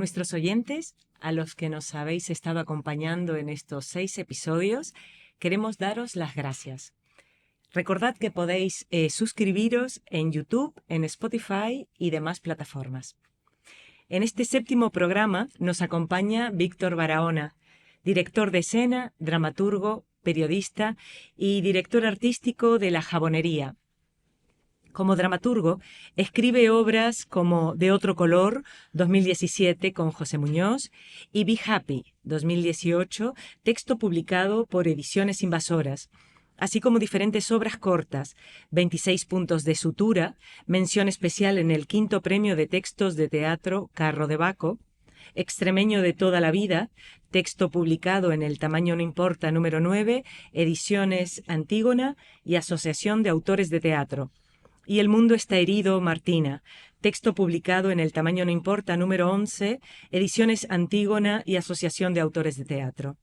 nuestros oyentes, a los que nos habéis estado acompañando en estos 6 episodios, queremos daros las gracias. Recordad que podéis suscribiros en YouTube, en Spotify y demás plataformas. En este 7º programa nos acompaña Víctor Barahona, director de escena, dramaturgo, periodista y director artístico de La Jabonería. Como dramaturgo, escribe obras como De otro color, 2017, con José Muñoz, y Be Happy, 2018, texto publicado por Ediciones Invasoras, así como diferentes obras cortas, 26 puntos de sutura, mención especial en el 5º premio de textos de teatro Carro de Baco, Extremeño de toda la vida, texto publicado en El tamaño no importa, número 9, Ediciones Antígona y Asociación de Autores de Teatro. Y El mundo está herido, Martina, texto publicado en El tamaño no importa, número 11, Ediciones Antígona y Asociación de Autores de Teatro.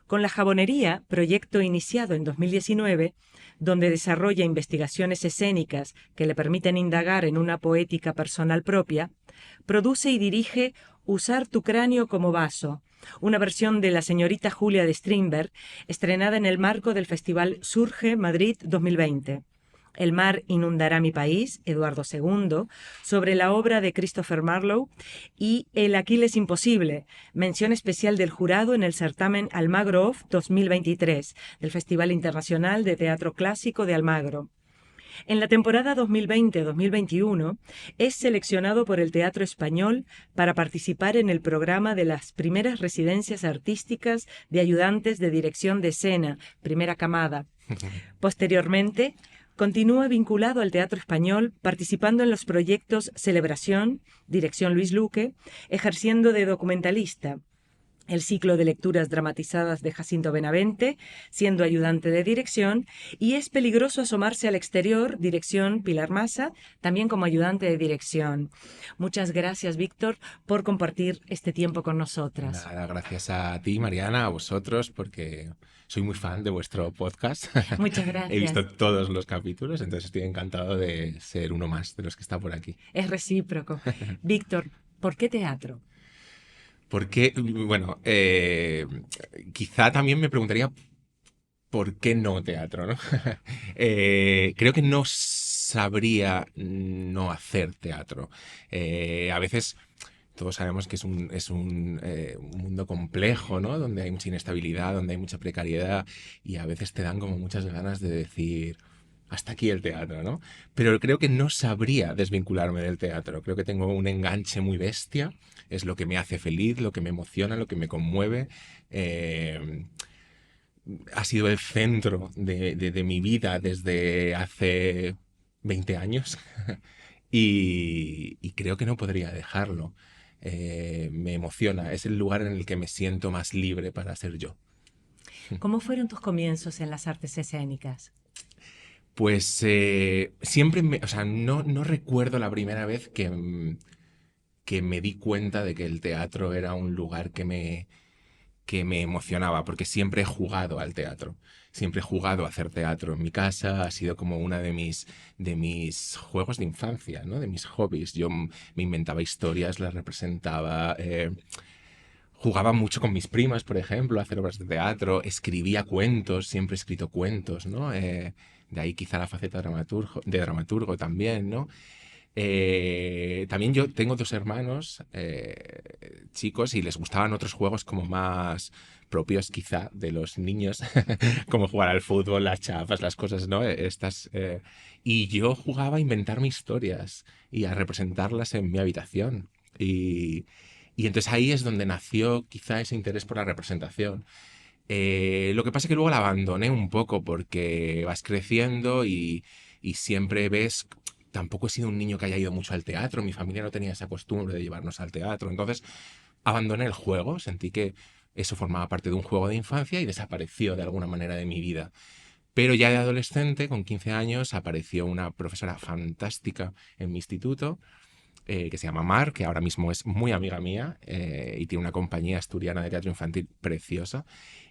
Con La Jabonería, proyecto iniciado en 2019, donde desarrolla investigaciones escénicas que le permiten indagar en una poética personal propia, produce y dirige Usar tu cráneo como vaso, una versión de La señorita Julia de Strindberg, estrenada en el marco del Festival Surge Madrid 2020. El mar inundará mi país, Eduardo II, sobre la obra de Christopher Marlowe, y El Aquiles imposible, mención especial del jurado en el certamen Almagro Off 2023, del Festival Internacional de Teatro Clásico de Almagro. En la temporada 2020-2021 es seleccionado por el Teatro Español para participar en el programa de las primeras residencias artísticas de ayudantes de dirección de escena, primera camada. Posteriormente, continúa vinculado al Teatro Español, participando en los proyectos Celebración, dirección Luis Luque, ejerciendo de documentalista, el ciclo de lecturas dramatizadas de Jacinto Benavente, siendo ayudante de dirección, y Es peligroso asomarse al exterior, dirección Pilar Massa, también como ayudante de dirección. Muchas gracias, Víctor, por compartir este tiempo con nosotras. Nada, gracias a ti, Mariana, a vosotros, porque soy muy fan de vuestro podcast. Muchas gracias. He visto todos los capítulos, entonces estoy encantado de ser uno más de los que está por aquí. Es recíproco. Víctor, ¿por qué teatro? Porque, bueno, quizá también me preguntaría por qué no teatro, ¿no? Creo que no sabría no hacer teatro. A veces todos sabemos que es un mundo complejo, ¿no? Donde hay mucha inestabilidad, donde hay mucha precariedad y a veces te dan como muchas ganas de decir, hasta aquí el teatro, ¿no? Pero creo que no sabría desvincularme del teatro. Creo que tengo un enganche muy bestia. Es lo que me hace feliz, lo que me emociona, lo que me conmueve. Ha sido el centro de mi vida desde hace 20 años y creo que no podría dejarlo. Me emociona, es el lugar en el que me siento más libre para ser yo. ¿Cómo fueron tus comienzos en las artes escénicas? Pues siempre, o sea, no recuerdo la primera vez que me di cuenta de que el teatro era un lugar que me emocionaba, porque siempre he jugado al teatro, siempre he jugado a hacer teatro en mi casa, ha sido como una de mis juegos de infancia, ¿no? De mis hobbies. Yo me inventaba historias, las representaba, jugaba mucho con mis primas, por ejemplo, a hacer obras de teatro, escribía cuentos, siempre he escrito cuentos, ¿no? De ahí quizá la faceta de dramaturgo también, ¿no? También yo tengo 2 hermanos chicos y les gustaban otros juegos como más propios quizá de los niños, como jugar al fútbol, las chapas, las cosas, ¿no? Y yo jugaba a inventarme historias y a representarlas en mi habitación. Y entonces ahí es donde nació quizá ese interés por la representación. Lo que pasa es que luego la abandoné un poco porque vas creciendo y siempre ves. Tampoco he sido un niño que haya ido mucho al teatro, mi familia no tenía esa costumbre de llevarnos al teatro, entonces abandoné el juego, sentí que eso formaba parte de un juego de infancia y desapareció de alguna manera de mi vida. Pero ya de adolescente, con 15 años, apareció una profesora fantástica en mi instituto, que se llama Mar, que ahora mismo es muy amiga mía y tiene una compañía asturiana de teatro infantil preciosa.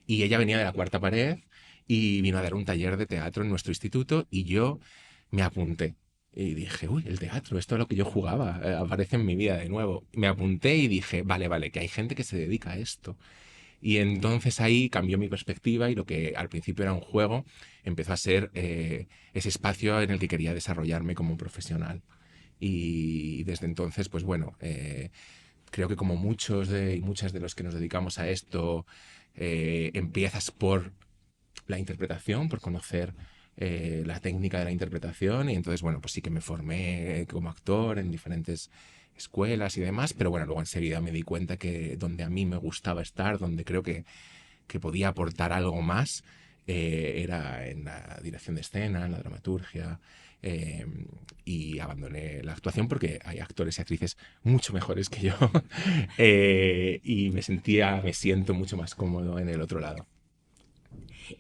Y ella venía de la Cuarta Pared y vino a dar un taller de teatro en nuestro instituto y yo me apunté. Y dije, uy, el teatro, esto es lo que yo jugaba, aparece en mi vida de nuevo. Me apunté y dije, vale, vale, que hay gente que se dedica a esto. Y entonces ahí cambió mi perspectiva y lo que al principio era un juego empezó a ser ese espacio en el que quería desarrollarme como un profesional. Y desde entonces, pues bueno, creo que como muchos y muchas de los que nos dedicamos a esto, empiezas por la interpretación, por conocer la técnica de la interpretación y entonces, bueno, pues sí que me formé como actor en diferentes escuelas y demás, pero bueno, luego enseguida me di cuenta que donde a mí me gustaba estar, donde creo que podía aportar algo más, era en la dirección de escena, en la dramaturgia, eh, y abandoné la actuación porque hay actores y actrices mucho mejores que yo y me siento mucho más cómodo en el otro lado.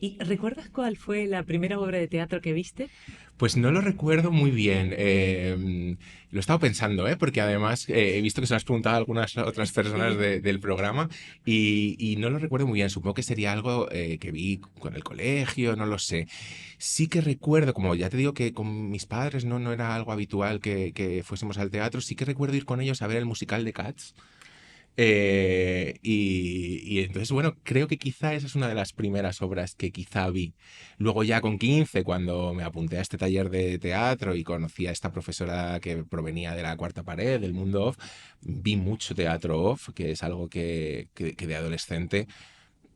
¿Y recuerdas cuál fue la primera obra de teatro que viste? Pues no lo recuerdo muy bien. Lo he estado pensando, ¿eh? Porque además he visto que se lo has preguntado a algunas otras personas Sí. del programa y no lo recuerdo muy bien. Supongo que sería algo que vi con el colegio, no lo sé. Sí que recuerdo, como ya te digo que con mis padres no era algo habitual que fuésemos al teatro, sí que recuerdo ir con ellos a ver el musical de Cats. Y entonces, bueno, creo que quizá esa es una de las primeras obras que quizá vi. Luego ya con 15 cuando me apunté a este taller de teatro y conocí a esta profesora que provenía de la cuarta pared, del mundo off, vi mucho teatro off, que es algo que de adolescente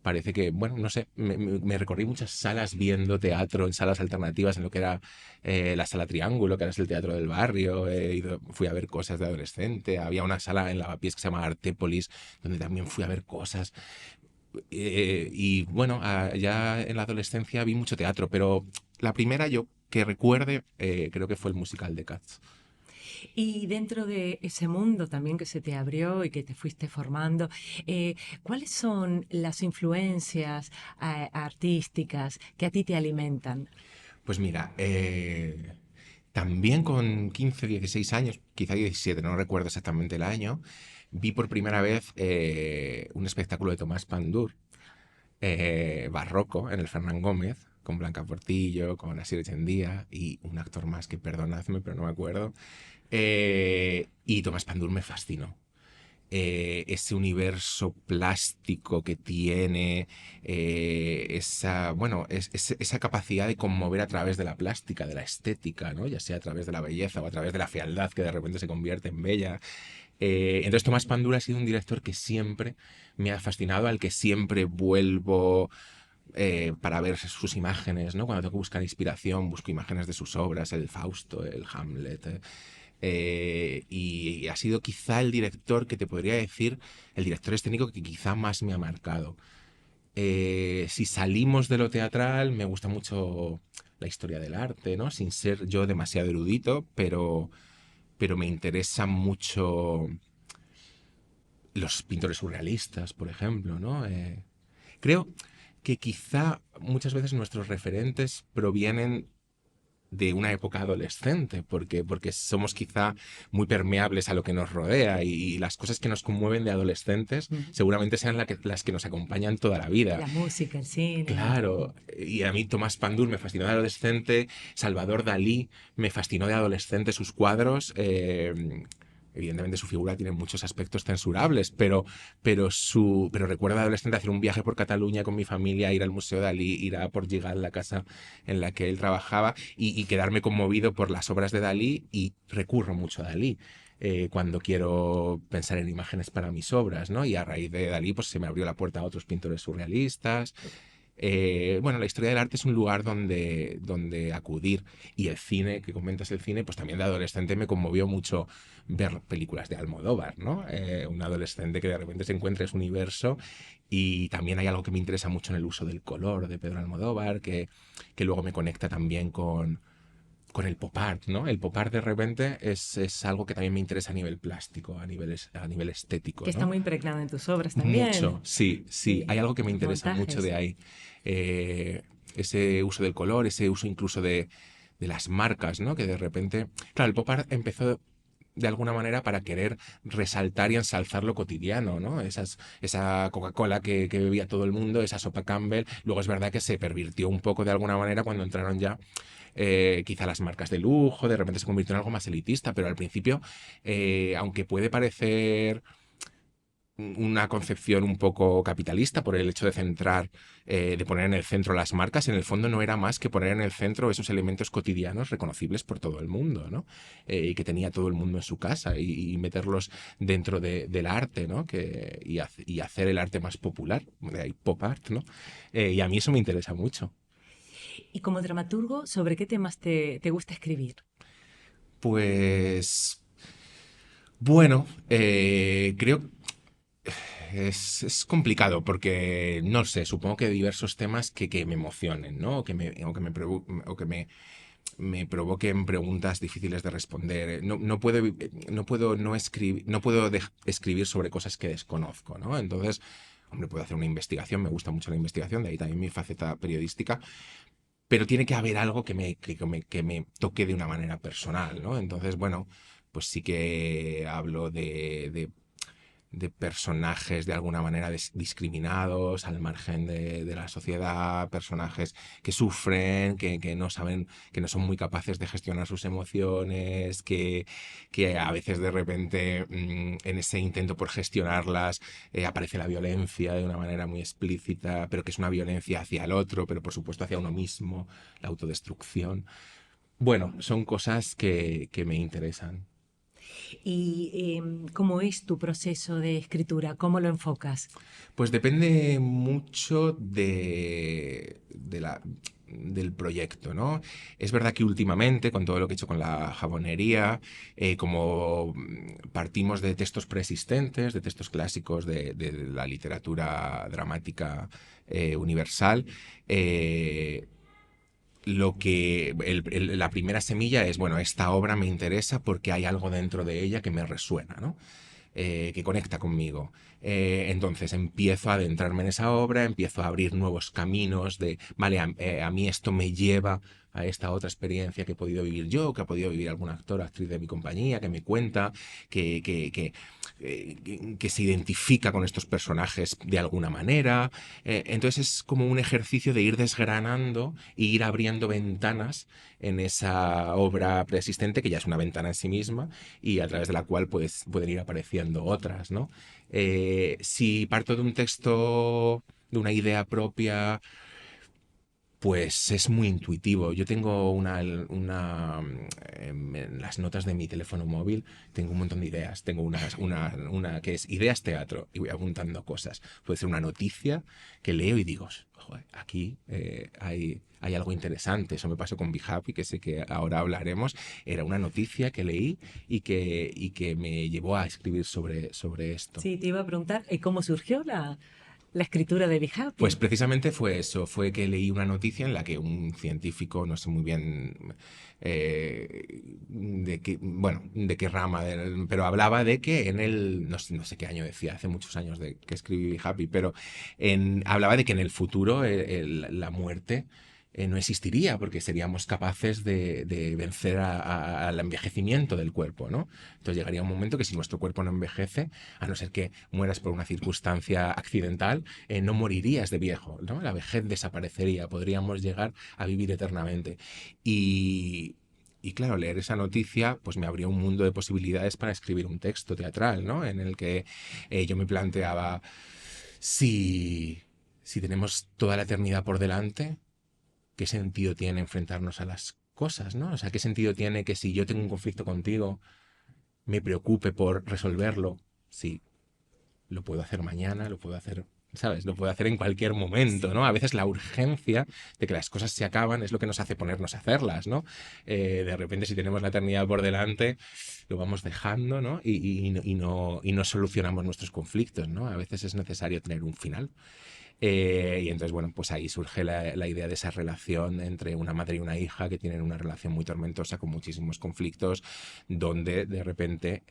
parece que, bueno, no sé, me recorrí muchas salas viendo teatro en salas alternativas, en lo que era la sala Triángulo, que ahora es el teatro del barrio, fui a ver cosas de adolescente, había una sala en Lavapiés que se llama Artépolis, donde también fui a ver cosas. Y bueno, ya en la adolescencia vi mucho teatro, pero la primera yo que recuerde creo que fue el musical de Cats. Y dentro de ese mundo también que se te abrió y que te fuiste formando, ¿cuáles son las influencias artísticas que a ti te alimentan? Pues mira, también con 15, 16 años, quizá 17, no recuerdo exactamente el año, vi por primera vez un espectáculo de Tomás Pandur, barroco, en el Fernán Gómez, con Blanca Portillo, con Asier Echendía y un actor más que perdonadme, pero no me acuerdo. Y Tomás Pandur me fascinó. Ese universo plástico que tiene, esa, bueno, esa capacidad de conmover a través de la plástica, de la estética, ¿no? Ya sea a través de la belleza o a través de la fealdad que de repente se convierte en bella. Entonces Tomás Pandura ha sido un director que siempre me ha fascinado, al que siempre vuelvo para ver sus imágenes, ¿no? Cuando tengo que buscar inspiración, busco imágenes de sus obras, el Fausto, el Hamlet. Y ha sido quizá el director que te podría decir, el director escénico que quizá más me ha marcado. Si salimos de lo teatral, me gusta mucho la historia del arte, ¿no? Sin ser yo demasiado erudito, pero me interesa mucho los pintores surrealistas, por ejemplo, ¿no? Creo que quizá muchas veces nuestros referentes provienen de una época adolescente, porque somos quizá muy permeables a lo que nos rodea y las cosas que nos conmueven de adolescentes Ujú. seguramente sean las que nos acompañan toda la vida. La música, el cine. Claro, y a mí Tomás Pandur me fascinó de adolescente, Salvador Dalí me fascinó de adolescente sus cuadros. Evidentemente su figura tiene muchos aspectos censurables, pero recuerdo de adolescente hacer un viaje por Cataluña con mi familia, ir al Museo Dalí, ir a Portugal, la casa en la que él trabajaba, y quedarme conmovido por las obras de Dalí, y recurro mucho a Dalí. Cuando quiero pensar en imágenes para mis obras, ¿no? Y a raíz de Dalí, pues se me abrió la puerta a otros pintores surrealistas. Bueno, la historia del arte es un lugar donde acudir y el cine, que comentas el cine, pues también de adolescente me conmovió mucho ver películas de Almodóvar, ¿no? Un adolescente que de repente se encuentra en ese universo y también hay algo que me interesa mucho en el uso del color de Pedro Almodóvar, que luego me conecta también con el pop art, ¿no? El pop art de repente es algo que también me interesa a nivel plástico, a nivel estético, Que está ¿no? muy impregnado en tus obras también. Mucho, sí, sí. Hay Sí, algo que me tus interesa mucho montajes. de ahí. Ese uso del color, ese uso incluso de las marcas, ¿no? Que de repente. Claro, el pop art empezó de alguna manera para querer resaltar y ensalzar lo cotidiano, ¿no? Esa Coca-Cola que bebía todo el mundo, esa sopa Campbell. Luego es verdad que se pervirtió un poco de alguna manera cuando entraron ya quizá las marcas de lujo, de repente se convirtió en algo más elitista, pero al principio, aunque puede parecer una concepción un poco capitalista por el hecho de centrar, de poner en el centro las marcas, en el fondo no era más que poner en el centro esos elementos cotidianos reconocibles por todo el mundo, ¿no? Y que tenía todo el mundo en su casa y meterlos dentro del arte, ¿no? Y hacer el arte más popular, de ahí pop art, ¿no? Y a mí eso me interesa mucho. Y como dramaturgo, ¿sobre qué temas te gusta escribir? Pues bueno, creo es complicado porque, no sé, supongo que hay diversos temas que me emocionen, ¿no? O que me provoquen preguntas difíciles de responder. No puedo escribir sobre cosas que desconozco, ¿no? Entonces, hombre, puedo hacer una investigación, me gusta mucho la investigación, de ahí también mi faceta periodística, pero tiene que haber algo que me toque de una manera personal, ¿no? Entonces, bueno, pues sí que hablo de personajes de alguna manera discriminados al margen de la sociedad, personajes que sufren, que no saben, que no son muy capaces de gestionar sus emociones, que a veces de repente en ese intento por gestionarlas aparece la violencia de una manera muy explícita, pero que es una violencia hacia el otro, pero por supuesto hacia uno mismo, la autodestrucción. Bueno, son cosas que me interesan. ¿Y cómo es tu proceso de escritura? ¿Cómo lo enfocas? Pues depende mucho del proyecto, ¿no? Es verdad que últimamente, con todo lo que he hecho con la jabonería, como partimos de textos preexistentes, de textos clásicos de la literatura dramática universal, la primera semilla es, bueno, esta obra me interesa porque hay algo dentro de ella que me resuena, ¿no? Que conecta conmigo. Entonces empiezo a adentrarme en esa obra, empiezo a abrir nuevos caminos vale, a mí esto me lleva a esta otra experiencia que he podido vivir yo, que ha podido vivir algún actor o actriz de mi compañía, que me cuenta, que, que, que, que se identifica con estos personajes de alguna manera. Entonces es como un ejercicio de ir desgranando e ir abriendo ventanas en esa obra preexistente, que ya es una ventana en sí misma, y a través de la cual pues, pueden ir apareciendo otras, ¿no? Si parto de un texto, de una idea propia, pues es muy intuitivo. Yo tengo en las notas de mi teléfono móvil, tengo un montón de ideas. Tengo una que es ideas teatro y voy apuntando cosas. Puede ser una noticia que leo y digo, "Joder, aquí hay algo interesante". Eso me pasó con Be Happy, que sé que ahora hablaremos. Era una noticia que leí y que me llevó a escribir sobre esto. Sí, te iba a preguntar, ¿cómo surgió la escritura de Be Pues Happy? precisamente fue eso, fue que leí una noticia en la que un científico, no sé muy bien de qué rama, pero hablaba de que no sé qué año decía, hace muchos años de que escribí Happy, pero hablaba de que en el futuro la muerte no existiría porque seríamos capaces de vencer al envejecimiento del cuerpo, ¿no? Entonces llegaría un momento que si nuestro cuerpo no envejece, a no ser que mueras por una circunstancia accidental, no morirías de viejo, ¿no? La vejez desaparecería, podríamos llegar a vivir eternamente. Y, y claro, leer esa noticia pues me abrió un mundo de posibilidades para escribir un texto teatral, ¿no? En el que yo me planteaba, si, si tenemos toda la eternidad por delante, ¿qué sentido tiene enfrentarnos a las cosas, ¿no? O sea, ¿qué sentido tiene que si yo tengo un conflicto contigo, me preocupe por resolverlo? Si lo puedo hacer mañana, lo puedo hacer, ¿sabes? Lo puedo hacer en cualquier momento, ¿no? A veces la urgencia de que las cosas se acaban es lo que nos hace ponernos a hacerlas, ¿no? De repente, si tenemos la eternidad por delante, lo vamos dejando, ¿no? Y no solucionamos nuestros conflictos, ¿no? A veces es necesario tener un final. Y entonces, bueno, pues ahí surge la idea de esa relación entre una madre y una hija que tienen una relación muy tormentosa con muchísimos conflictos, donde de repente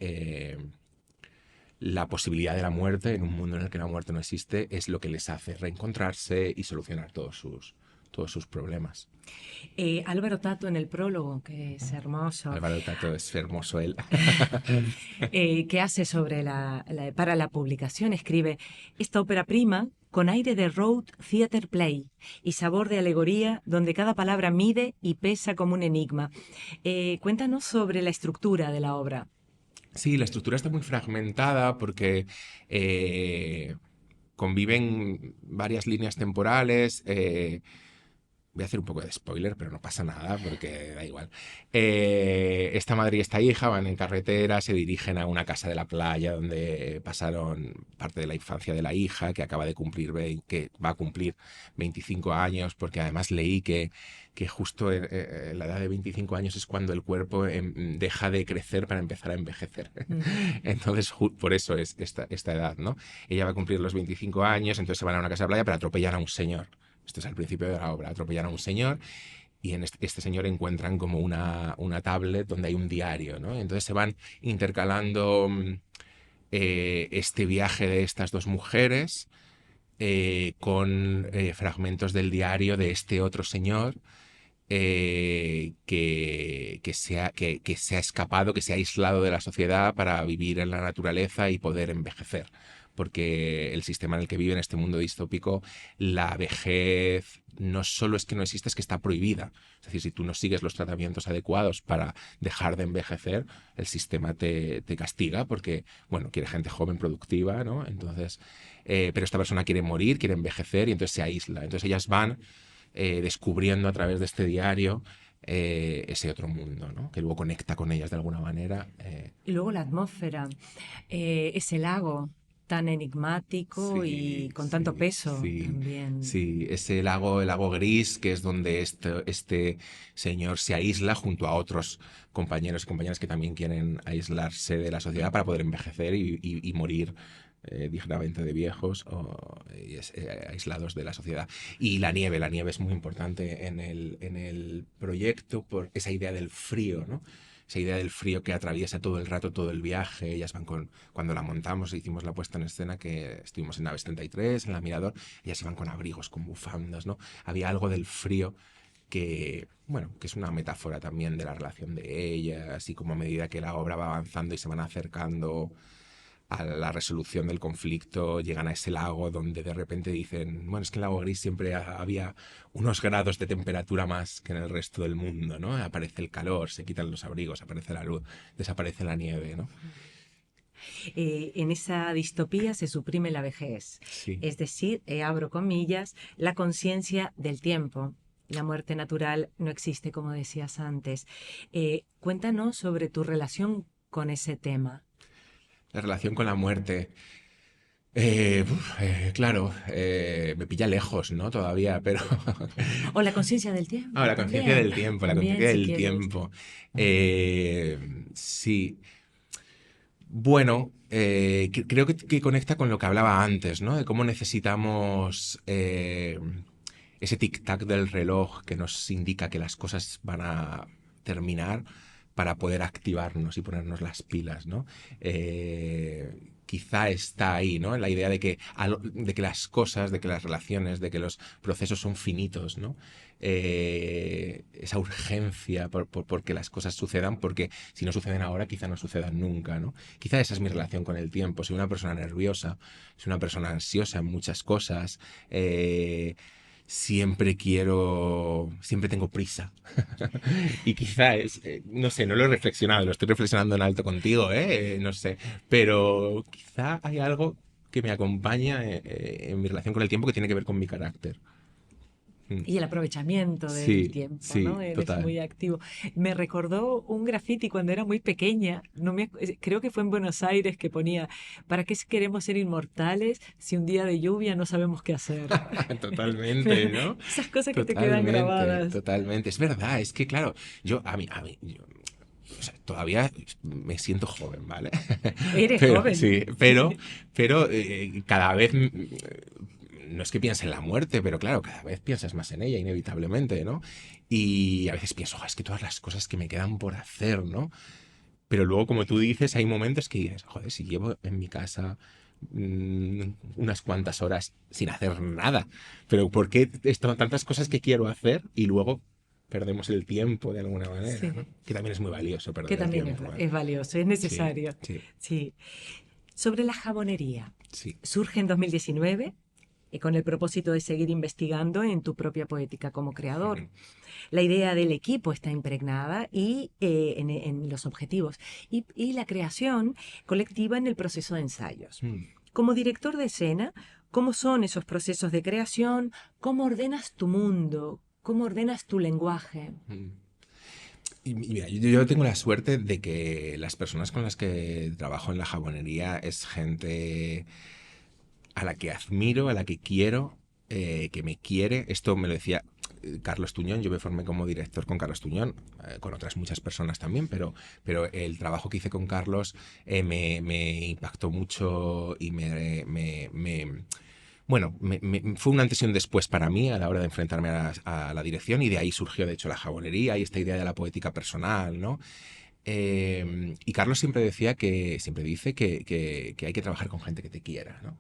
la posibilidad de la muerte en un mundo en el que la muerte no existe es lo que les hace reencontrarse y solucionar todos todos sus problemas. Álvaro Tato en el prólogo, que es hermoso, Álvaro Tato es hermoso él. que hace para la publicación, escribe: esta ópera prima, con aire de road theater play y sabor de alegoría, donde cada palabra mide y pesa como un enigma. Cuéntanos sobre la estructura de la obra. Sí, la estructura está muy fragmentada porque conviven varias líneas temporales. Voy a hacer un poco de spoiler, pero no pasa nada porque da igual. Esta madre y esta hija van en carretera, se dirigen a una casa de la playa donde pasaron parte de la infancia de la hija, que acaba de cumplir, que va a cumplir 25 años, porque además leí que justo en la edad de 25 años es cuando el cuerpo deja de crecer para empezar a envejecer. Entonces, por eso es esta edad, ¿no? Ella va a cumplir los 25 años, entonces se van a una casa de la playa, pero atropellan a un señor. Esto es al principio de la obra. Atropellan a un señor y en este señor encuentran como una tablet donde hay un diario, ¿no? Entonces se van intercalando este viaje de estas dos mujeres con fragmentos del diario de este otro señor que se ha escapado, que se ha aislado de la sociedad para vivir en la naturaleza y poder envejecer. Porque el sistema en el que vive en este mundo distópico, la vejez no solo es que no existe, es que está prohibida. Es decir, si tú no sigues los tratamientos adecuados para dejar de envejecer, el sistema te castiga porque, bueno, quiere gente joven, productiva, ¿no? Entonces, pero esta persona quiere morir, quiere envejecer y entonces se aísla. Entonces ellas van descubriendo a través de este diario ese otro mundo, ¿no? Que luego conecta con ellas de alguna manera. Y luego la atmósfera, ese lago tan enigmático y Sí, con tanto sí, peso sí, también. sí. Ese lago, el lago gris, que es donde este señor se aísla junto a otros compañeros y compañeras que también quieren aislarse de la sociedad para poder envejecer y morir dignamente de viejos aislados de la sociedad. Y la nieve es muy importante en el proyecto por esa idea del frío, ¿no? Esa idea del frío que atraviesa todo el rato, todo el viaje. Ellas van cuando la montamos, hicimos la puesta en escena, que estuvimos en Naves 33, en la Mirador, ellas iban con abrigos, con bufandas, ¿no? Había algo del frío que, bueno, que es una metáfora también de la relación de ellas y como a medida que la obra va avanzando y se van acercando a la resolución del conflicto, llegan a ese lago donde de repente dicen, bueno, es que en el lago gris siempre había unos grados de temperatura más que en el resto del mundo, ¿no? Aparece el calor, se quitan los abrigos, aparece la luz, desaparece la nieve, ¿no? En esa distopía se suprime la vejez, Sí. es decir, abro comillas, la conciencia del tiempo. La muerte natural no existe, como decías antes. Cuéntanos sobre tu relación con ese tema. La relación con la muerte. Claro, me pilla lejos, ¿no? Todavía, pero... O la conciencia del Ah, tiempo la conciencia también. del tiempo, la También, conciencia si del quieres. tiempo. Sí. Bueno, creo que conecta con lo que hablaba antes, ¿no? De cómo necesitamos ese tic-tac del reloj que nos indica que las cosas van a terminar para poder activarnos y ponernos las pilas, ¿no? Quizá está ahí, ¿no? En la idea de que las cosas, de que las relaciones, de que los procesos son finitos, ¿no? Esa urgencia porque las cosas sucedan, porque si no suceden ahora, quizá no sucedan nunca, ¿no? Quizá esa es mi relación con el tiempo. Soy una persona nerviosa, soy una persona ansiosa en muchas cosas. Siempre tengo prisa. Y quizá no sé, no lo he reflexionado, lo estoy reflexionando en alto contigo, no sé, pero quizá hay algo que me acompaña en mi relación con el tiempo que tiene que ver con mi carácter. Mm. Y el aprovechamiento del Sí, tiempo, ¿no? sí, Eres total. muy activo. Me recordó un graffiti cuando era muy pequeña, creo que fue en Buenos Aires, que ponía: ¿para qué queremos ser inmortales si un día de lluvia no sabemos qué hacer? Totalmente, ¿no? Esas cosas que te quedan Totalmente, grabadas. totalmente. Es verdad, es que claro, o sea, todavía me siento joven, ¿vale? Eres Pero joven. sí, pero cada vez no es que piense en la muerte, pero claro, cada vez piensas más en ella, inevitablemente, ¿no? Y a veces pienso, "Oh, es que todas las cosas que me quedan por hacer, ¿no? Pero luego, como tú dices, hay momentos que dices, joder, si llevo en mi casa unas cuantas horas sin hacer nada. Pero ¿por qué tantas cosas que quiero hacer y luego perdemos el tiempo de alguna manera, Sí, ¿no? Que también es muy valioso que perder el también tiempo, ¿eh? es valioso, es Sí, necesario. sí, Sí. Sobre la jabonería, sí. surge en 2019 con el propósito de seguir investigando en tu propia poética como creador. La idea del equipo está impregnada y en los objetivos y la creación colectiva en el proceso de ensayos. Como director de escena, ¿cómo son esos procesos de creación? ¿Cómo ordenas tu mundo? ¿Cómo ordenas tu lenguaje? Y mira, yo tengo la suerte de que las personas con las que trabajo en la jabonería es gente a la que admiro, a la que quiero, que me quiere. Esto me lo decía Carlos Tuñón. Yo me formé como director con Carlos Tuñón, con otras muchas personas también, pero el trabajo que hice con Carlos me impactó mucho y bueno, fue un antes y un después para mí a la hora de enfrentarme a la dirección, y de ahí surgió de hecho la jabonería y esta idea de la poética personal, ¿no? Y Carlos siempre decía siempre dice que hay que trabajar con gente que te quiera, ¿no?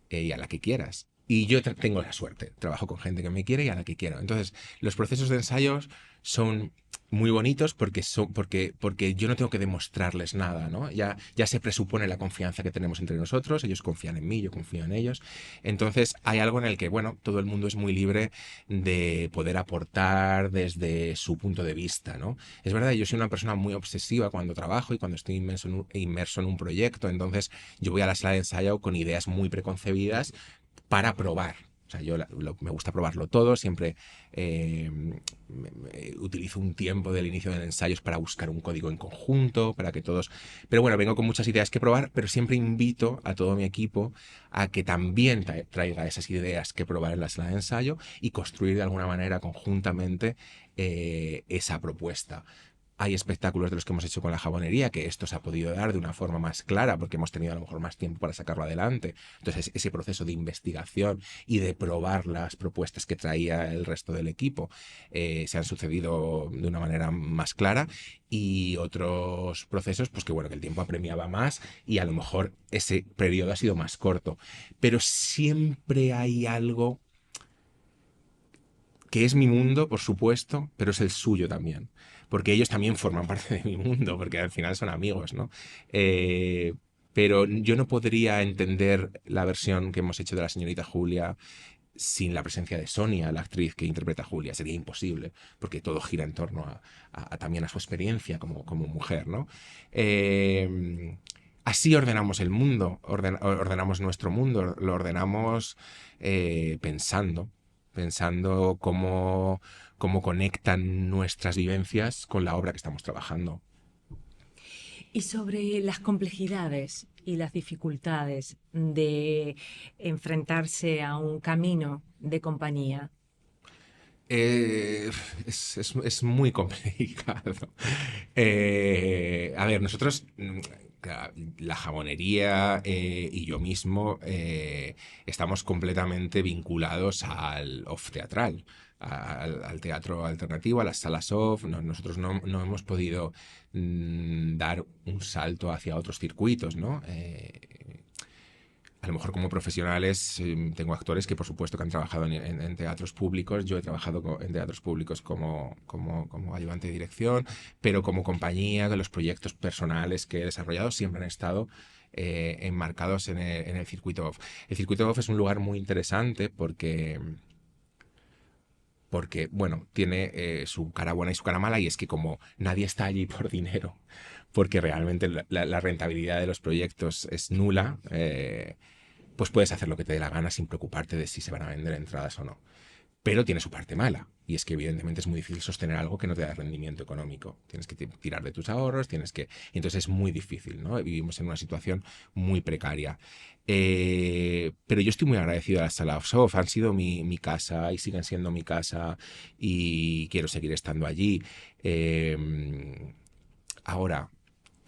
Y a la que quieras. Y yo tengo la suerte, trabajo con gente que me quiere y a la que quiero. Entonces, los procesos de ensayos son muy bonitos porque yo no tengo que demostrarles nada, ¿no? Ya se presupone la confianza que tenemos entre nosotros, ellos confían en mí, yo confío en ellos. Entonces, hay algo en el que, bueno, todo el mundo es muy libre de poder aportar desde su punto de vista, ¿no? Es verdad, yo soy una persona muy obsesiva cuando trabajo y cuando estoy inmerso en un proyecto, entonces yo voy a la sala de ensayo con ideas muy preconcebidas para probar. O sea, me gusta probarlo todo, siempre utilizo un tiempo del inicio del ensayo para buscar un código en conjunto, para que todos... Pero bueno, vengo con muchas ideas que probar, pero siempre invito a todo mi equipo a que también traiga esas ideas que probar en la sala de ensayo y construir de alguna manera conjuntamente esa propuesta. Hay espectáculos de los que hemos hecho con la jabonería que esto se ha podido dar de una forma más clara porque hemos tenido a lo mejor más tiempo para sacarlo adelante. Entonces ese proceso de investigación y de probar las propuestas que traía el resto del equipo se han sucedido de una manera más clara, y otros procesos pues que bueno, que el tiempo apremiaba más y a lo mejor ese periodo ha sido más corto. Pero siempre hay algo que es mi mundo, por supuesto, pero es el suyo también. Porque ellos también forman parte de mi mundo, porque al final son amigos, ¿no? Eh, pero yo no podría entender la versión que hemos hecho de la señorita Julia sin la presencia de Sonia, la actriz que interpreta a Julia. Sería imposible, porque todo gira en torno también a su experiencia como mujer, ¿no? Así ordenamos el mundo, ordenamos nuestro mundo, lo ordenamos pensando cómo conectan nuestras vivencias con la obra que estamos trabajando. Y sobre las complejidades y las dificultades de enfrentarse a un camino de compañía. Eh, es muy complicado. A ver, nosotros, la jabonería y yo mismo estamos completamente vinculados al off teatral, al teatro alternativo, a las salas off. Nosotros no hemos podido dar un salto hacia otros circuitos, ¿no? A lo mejor como profesionales tengo actores que por supuesto que han trabajado en teatros públicos. Yo he trabajado en teatros públicos como ayudante de dirección, pero como compañía, que los proyectos personales que he desarrollado siempre han estado enmarcados en el circuito off. El circuito off es un lugar muy interesante porque bueno, tiene su cara buena y su cara mala, y es que como nadie está allí por dinero, porque realmente la rentabilidad de los proyectos es nula, pues puedes hacer lo que te dé la gana sin preocuparte de si se van a vender entradas o no. Pero tiene su parte mala, y es que evidentemente es muy difícil sostener algo que no te da rendimiento económico. Tienes que tirar de tus ahorros, y entonces es muy difícil, ¿no? Vivimos en una situación muy precaria. Pero yo estoy muy agradecido a las salas off, han sido mi casa y siguen siendo mi casa, y quiero seguir estando allí. Ahora,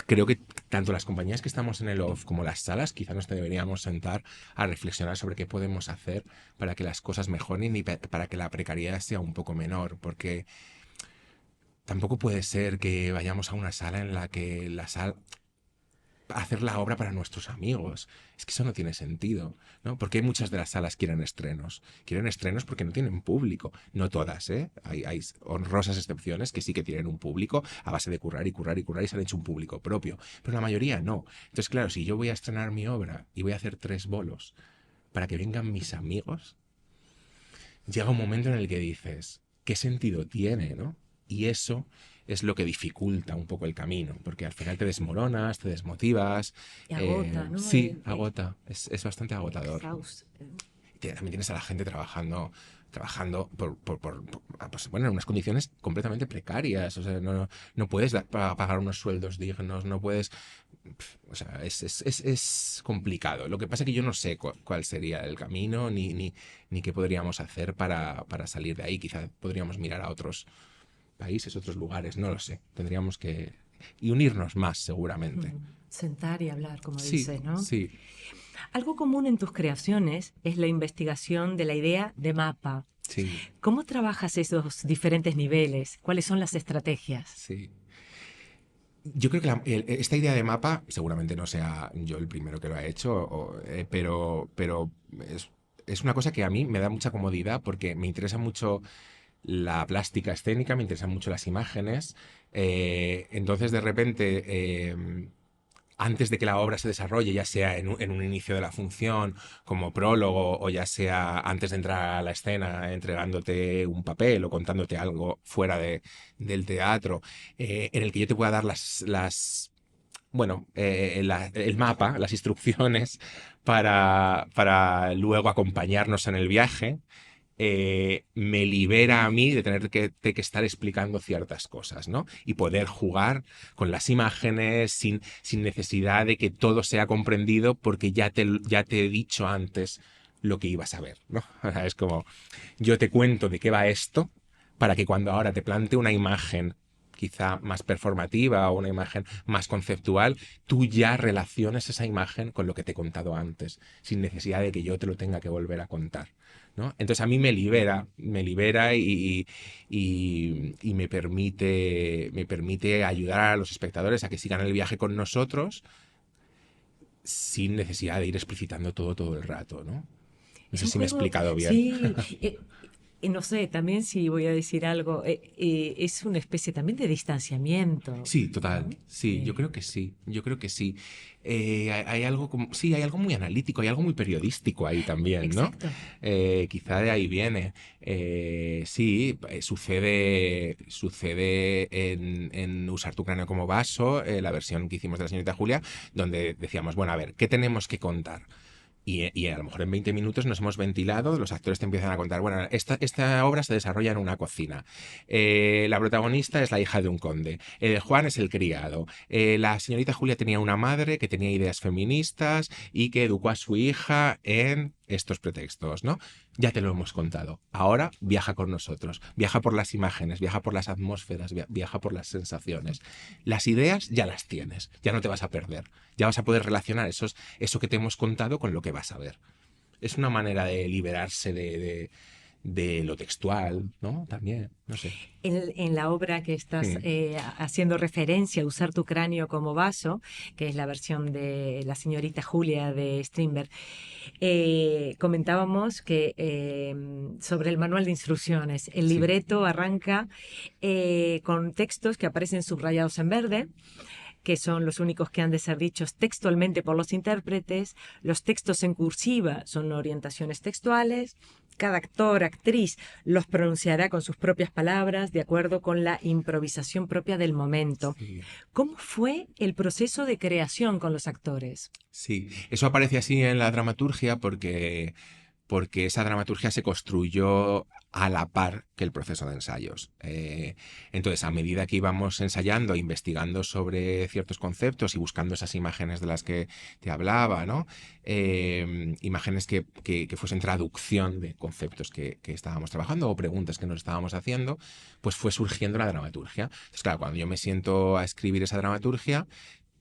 creo que tanto las compañías que estamos en el off como las salas quizá nos deberíamos sentar a reflexionar sobre qué podemos hacer para que las cosas mejoren y para que la precariedad sea un poco menor, porque tampoco puede ser que vayamos a una sala en la que la sala hacer la obra para nuestros amigos. Es que eso no tiene sentido, ¿no? Porque muchas de las salas quieren estrenos. Quieren estrenos porque no tienen público. No todas, ¿eh? Hay honrosas excepciones que sí que tienen un público a base de currar y currar y currar y se han hecho un público propio. Pero la mayoría no. Entonces, claro, si yo voy a estrenar mi obra y voy a hacer 3 bolos para que vengan mis amigos, llega un momento en el que dices, ¿qué sentido tiene, no? Y eso es lo que dificulta un poco el camino, porque al final te desmoronas, te desmotivas. Y agota, ¿no? Sí, agota, es bastante agotador. Exhausto. También tienes a la gente trabajando pues, bueno, en unas condiciones completamente precarias. O sea, no puedes pagar unos sueldos dignos, no puedes. O sea, es complicado. Lo que pasa es que yo no sé cuál sería el camino ni qué podríamos hacer para salir de ahí. Quizá podríamos mirar a otros países, otros lugares, no lo sé. Tendríamos que. Y unirnos más, seguramente. Sentar y hablar, como Sí, dices, ¿no? sí, Algo común en tus creaciones es la investigación de la idea de mapa. sí, ¿Cómo trabajas esos diferentes niveles? ¿Cuáles son las estrategias? sí. Yo creo que esta idea de mapa, seguramente no sea yo el primero que lo ha hecho, pero es una cosa que a mí me da mucha comodidad porque me interesa mucho la plástica escénica, me interesan mucho las imágenes. Entonces, de repente, antes de que la obra se desarrolle, ya sea en un inicio de la función, como prólogo, o ya sea antes de entrar a la escena, entregándote un papel o contándote algo fuera del teatro, en el que yo te pueda dar bueno, el mapa, las instrucciones para luego acompañarnos en el viaje, me libera a mí de tener que estar explicando ciertas cosas, ¿no? Y poder jugar con las imágenes sin necesidad de que todo sea comprendido porque ya te he dicho antes lo que ibas a ver, ¿no? O sea, es como, yo te cuento de qué va esto para que cuando ahora te plante una imagen quizá más performativa o una imagen más conceptual, tú ya relaciones esa imagen con lo que te he contado antes, sin necesidad de que yo te lo tenga que volver a contar, ¿no? Entonces a mí me libera y me permite ayudar a los espectadores a que sigan el viaje con nosotros sin necesidad de ir explicitando todo el rato, ¿no? No Es sé un si me he juego, explicado bien. sí, no sé, también si voy a decir algo, es una especie también de distanciamiento, Sí, total. ¿no? Sí, yo creo que sí. Yo creo que sí. Hay algo sí, hay algo muy analítico, hay algo muy periodístico ahí también, ¿no? Exacto. Quizá de ahí viene. Sí, sucede en Usar tu cráneo como vaso, la versión que hicimos de la señorita Julia, donde decíamos, bueno, a ver, ¿qué tenemos que contar? Y a lo mejor en 20 minutos nos hemos ventilado, los actores te empiezan a contar, bueno, esta obra se desarrolla en una cocina, la protagonista es la hija de un conde, Juan es el criado, la señorita Julia tenía una madre que tenía ideas feministas y que educó a su hija en estos pretextos, ¿no? Ya te lo hemos contado. Ahora viaja con nosotros, viaja por las imágenes, viaja por las atmósferas, viaja por las sensaciones. Las ideas ya las tienes, ya no te vas a perder, ya vas a poder relacionar eso que te hemos contado con lo que vas a ver. Es una manera de liberarse de lo textual, ¿no? También, no sé. En la obra que estás Mm, haciendo referencia, Usar tu cráneo como vaso, que es la versión de la señorita Julia de Strindberg, comentábamos que sobre el manual de instrucciones, el sí, libreto arranca con textos que aparecen subrayados en verde, que son los únicos que han de ser dichos textualmente por los intérpretes. Los textos en cursiva son orientaciones textuales. Cada actor, actriz los pronunciará con sus propias palabras, de acuerdo con la improvisación propia del momento. sí. ¿Cómo fue el proceso de creación con los actores? Sí, eso aparece así en la dramaturgia porque esa dramaturgia se construyó a la par que el proceso de ensayos. Entonces, a medida que íbamos ensayando, investigando sobre ciertos conceptos y buscando esas imágenes de las que te hablaba, ¿no? Imágenes que fuesen traducción de conceptos que estábamos trabajando o preguntas que nos estábamos haciendo, pues fue surgiendo la dramaturgia. Entonces, claro, cuando yo me siento a escribir esa dramaturgia,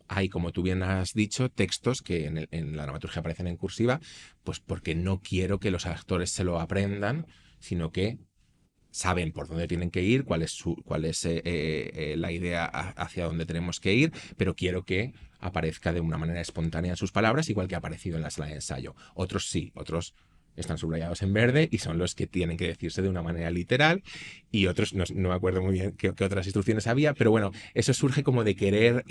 hay, como tú bien has dicho, textos que en la dramaturgia aparecen en cursiva, pues porque no quiero que los actores se lo aprendan, sino que saben por dónde tienen que ir, cuál es la idea hacia dónde tenemos que ir, pero quiero que aparezca de una manera espontánea en sus palabras, igual que ha aparecido en la sala de ensayo. Otros sí, otros están subrayados en verde y son los que tienen que decirse de una manera literal, y otros, no me acuerdo muy bien qué otras instrucciones había, pero bueno, eso surge como de querer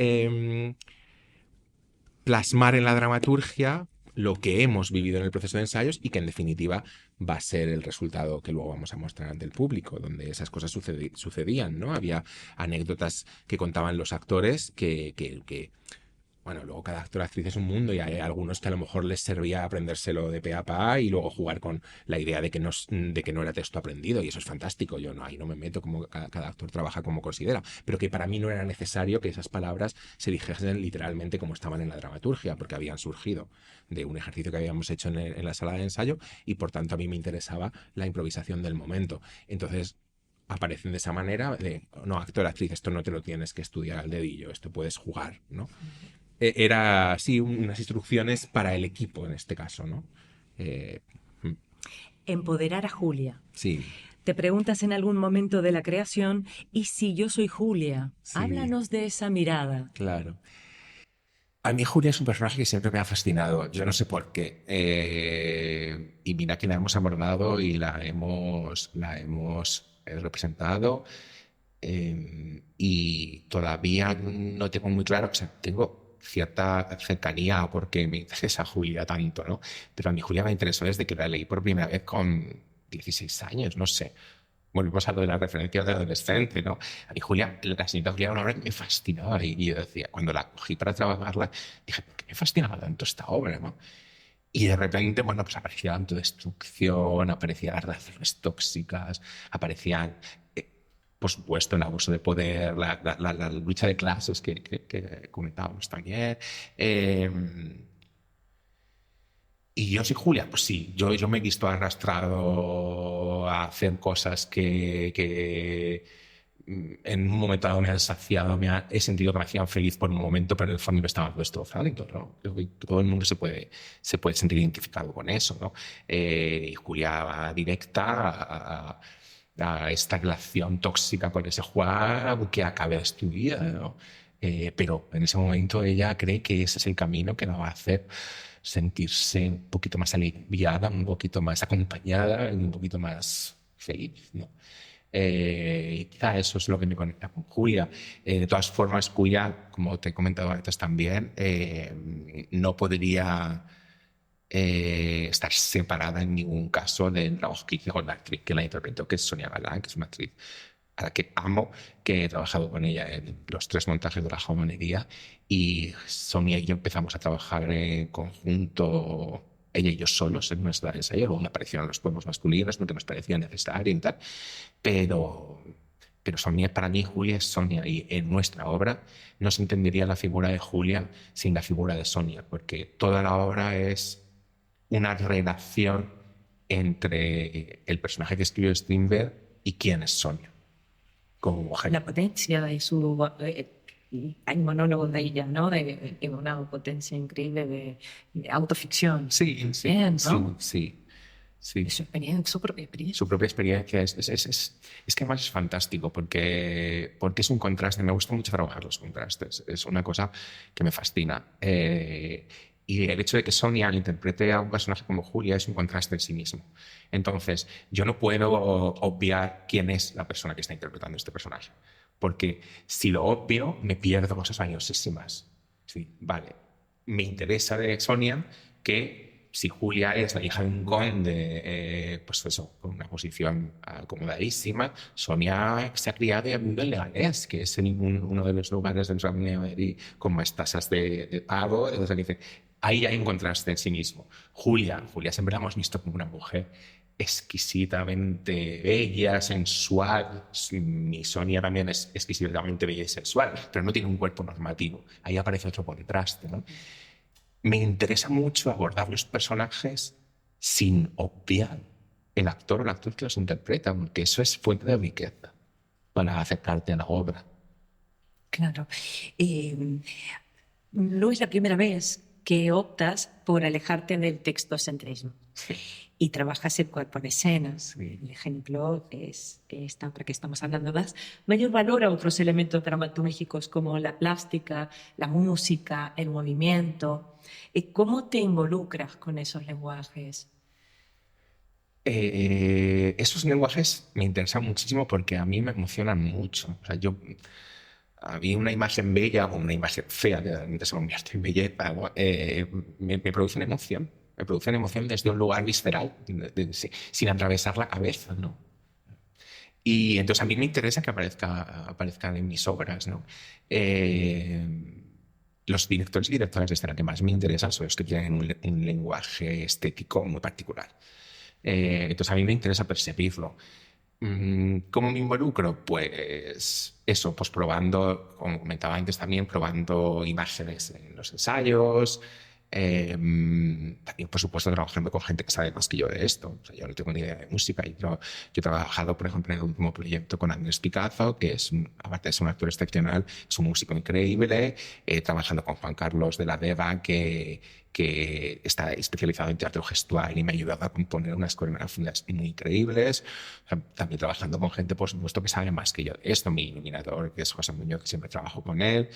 plasmar en la dramaturgia lo que hemos vivido en el proceso de ensayos y que en definitiva va a ser el resultado que luego vamos a mostrar ante el público, donde esas cosas sucedían, ¿no? Había anécdotas que contaban los actores bueno, luego cada actor o actriz es un mundo y hay algunos que a lo mejor les servía aprendérselo de pe a pa y luego jugar con la idea de que no era texto aprendido, y eso es fantástico. Yo ahí no me meto, como cada actor trabaja como considera, pero que para mí no era necesario que esas palabras se dijesen literalmente como estaban en la dramaturgia, porque habían surgido de un ejercicio que habíamos hecho en la sala de ensayo, y por tanto a mí me interesaba la improvisación del momento. Entonces aparecen de esa manera de, no, actor, actriz, esto no te lo tienes que estudiar al dedillo, esto puedes jugar, ¿no? Era así unas instrucciones para el equipo en este caso, ¿no? Eh, Empoderar a Julia. sí, Te preguntas en algún momento de la creación, ¿y si yo soy Julia? sí, Háblanos de esa mirada. claro. A mí Julia es un personaje que siempre me ha fascinado. Yo no sé por qué. Y mira que la hemos abordado y la hemos representado. Y todavía no tengo muy claro, o sea, tengo cierta cercanía porque me interesa Julia tanto, ¿no? Pero a mí Julia me interesó desde que la leí por primera vez con 16 años, no sé. Volvemos a lo de la referencia de adolescente, ¿no? A mí Julia, la señorita Julia Honor me fascinaba, y yo decía, cuando la cogí para trabajarla, dije, ¿por qué me fascinaba tanto esta obra, no? Y de repente, bueno, pues aparecía la autodestrucción, aparecían las relaciones tóxicas, aparecían, por supuesto, el abuso de poder, la lucha de clases que comentábamos también. Eh, y yo soy Julia, pues sí, yo me he visto arrastrado a hacer cosas que en un momento dado me han saciado, he sentido que me hacían feliz por un momento, pero en el fondo me estaba destrozado, ¿no? Creo que todo el mundo se puede sentir identificado con eso, ¿no? Y Julia va directa a esta relación tóxica con ese Juan que acaba destruida, ¿no? Pero en ese momento ella cree que ese es el camino que la va a hacer sentirse un poquito más aliviada, un poquito más acompañada, un poquito más feliz, ¿no? Y quizá eso es lo que me conecta con Julia. De todas formas, Julia, como te he comentado antes también, no podría estar separada en ningún caso del trabajo que hice con la actriz que la interpretó, que es Sonia Galán, que es una actriz a la que amo, que he trabajado con ella en los 3 montajes de La Jamonería, y Sonia y yo empezamos a trabajar en conjunto, ella y yo solos en nuestra ensayo, luego aparecieron los cuerpos masculinos porque nos parecía necesario y tal, pero, pero Sonia, para mí, Julia es Sonia, y en nuestra obra no se entendería la figura de Julia sin la figura de Sonia, porque toda la obra es una relación entre el personaje que escribió Strindberg y quién es Sonia como mujer. La potencia de su... hay monólogos de ella, ¿no? De una potencia increíble de autoficción. Sí, sí, Bien, sí, ¿no? sí, sí. De su experiencia, su propia experiencia. Su propia experiencia es que además es fantástico porque es un contraste. Me gusta mucho trabajar los contrastes. Es una cosa que me fascina. Y el hecho de que Sonia interprete a un personaje como Julia es un contraste en sí mismo. Entonces, yo no puedo obviar quién es la persona que está interpretando este personaje. Porque si lo obvio, me pierdo cosas valiosísimas. Sí, vale. Me interesa de Sonia que si Julia es la hija de un conde, pues eso, con una posición acomodadísima, Sonia se ha criado en Leganés, que es uno de los lugares del Reino de Madrid con más tasas de pago. Entonces dice, ahí hay un contraste en sí mismo. Julia siempre la hemos visto como una mujer exquisitamente bella, sensual. Mi Sonia también es exquisitamente bella y sensual, pero no tiene un cuerpo normativo. Ahí aparece otro contraste, ¿no? Me interesa mucho abordar los personajes sin obviar el actor o la actriz que los interpreta, porque eso es fuente de riqueza para acercarte a la obra. Claro. Eh, no es la primera vez que optas por alejarte del textocentrismo. y trabajas el cuerpo en escenas. El ejemplo es esta obra que estamos hablando. Das mayor valor a otros elementos dramatúrgicos como la plástica, la música, el movimiento. ¿Cómo te involucras con esos lenguajes? Esos lenguajes me interesan muchísimo porque a mí me emocionan mucho. O sea, a mí una imagen bella o una imagen fea, que realmente se convierte en belleza, me produce una emoción. Me produce una emoción desde un lugar visceral, sin atravesar la cabeza, ¿no? Y entonces a mí me interesa que aparezcan en mis obras, ¿no? Los directores y directoras de escena que más me interesan son los que tienen un lenguaje estético muy particular. Entonces a mí me interesa percibirlo. ¿Cómo me involucro? Pues eso, pues probando, como comentaba antes también, probando imágenes en los ensayos. También, por supuesto, trabajando con gente que sabe más que yo de esto. O sea, yo no tengo ni idea de música. Yo he trabajado, por ejemplo, en el último proyecto con Andrés Picazo, que aparte de ser un actor excepcional, es un músico increíble. Trabajando con Juan Carlos de la Deva, que está especializado en teatro gestual y me ha ayudado a componer unas coreografías muy increíbles. O sea, también trabajando con gente, por supuesto, que sabe más que yo de esto. Mi iluminador, que es José Muñoz, que siempre trabajo con él.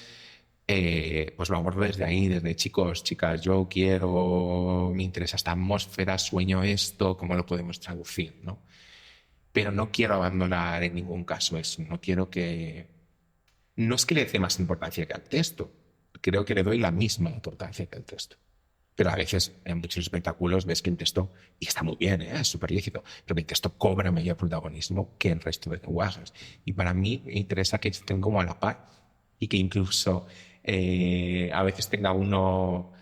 Pues lo abordo desde ahí, desde chicos, chicas, me interesa esta atmósfera, sueño esto, ¿cómo lo podemos traducir? ¿No? Pero no quiero abandonar en ningún caso eso. No es que le dé más importancia que al texto, creo que le doy la misma importancia que al texto. Pero a veces en muchos espectáculos ves que el texto, y está muy bien, es súper lícito, pero que el texto cobra mayor protagonismo que el resto de lenguajes. Y para mí me interesa que estén como a la par y que incluso a veces tenga uno,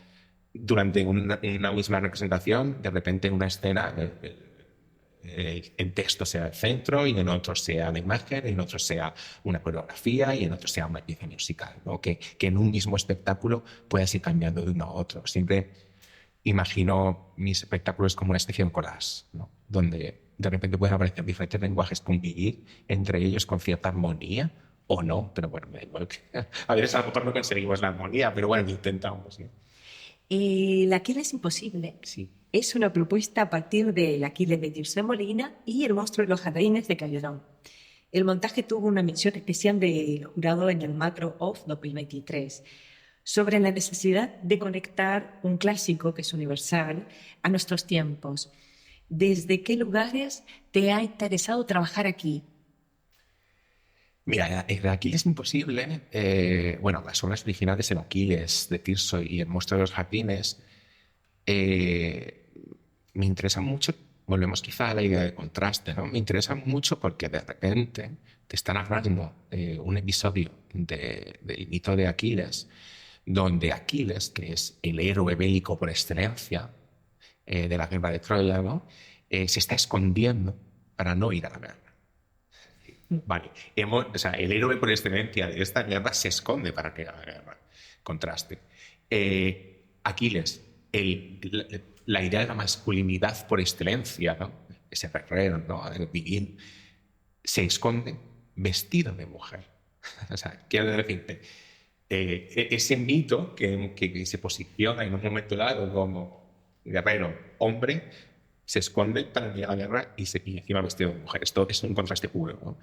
durante una misma representación, de repente en una escena, el texto sea el centro y en otro sea la imagen, en otro sea una coreografía y en otro sea una pieza musical, ¿no? Que en un mismo espectáculo puedas ir cambiando de uno a otro. Siempre imagino mis espectáculos como una especie de collage, ¿no? Donde de repente pueden aparecer diferentes lenguajes, convivir entre ellos con cierta armonía o no, pero bueno, me da igual. A veces a lo mejor no conseguimos la armonía, pero bueno, lo intentamos, ¿no? El Aquiles Imposible Sí. es una propuesta a partir del Aquiles de Tirso de Molina y El monstruo de los jardines de Calderón. El montaje tuvo una mención especial del jurado en el Macro Off 2023 sobre la necesidad de conectar un clásico que es universal a nuestros tiempos. ¿Desde qué lugares te ha interesado trabajar aquí? Mira, el Aquiles Imposible, bueno, las obras originales, el Aquiles de Tirso y el monstruo de los jardines, me interesan mucho. Volvemos quizá a la idea de contraste, ¿no? Me interesan mucho porque de repente te están narrando un episodio del mito de Aquiles, donde Aquiles, que es el héroe bélico por excelencia de la guerra de Troya, ¿no? Se está escondiendo para no ir a la guerra. Vale, o sea, el héroe por excelencia de esta guerra se esconde para que haga la guerra. Contraste. Aquiles, la idea de la masculinidad por excelencia, ¿no? Ese guerrero, ¿no? El viril, se esconde vestido de mujer. O sea, quiero decirte, ese mito que se posiciona en un momento dado como guerrero, hombre, se esconde para ir a la guerra y encima vestido de mujer. Esto es un contraste puro, ¿no?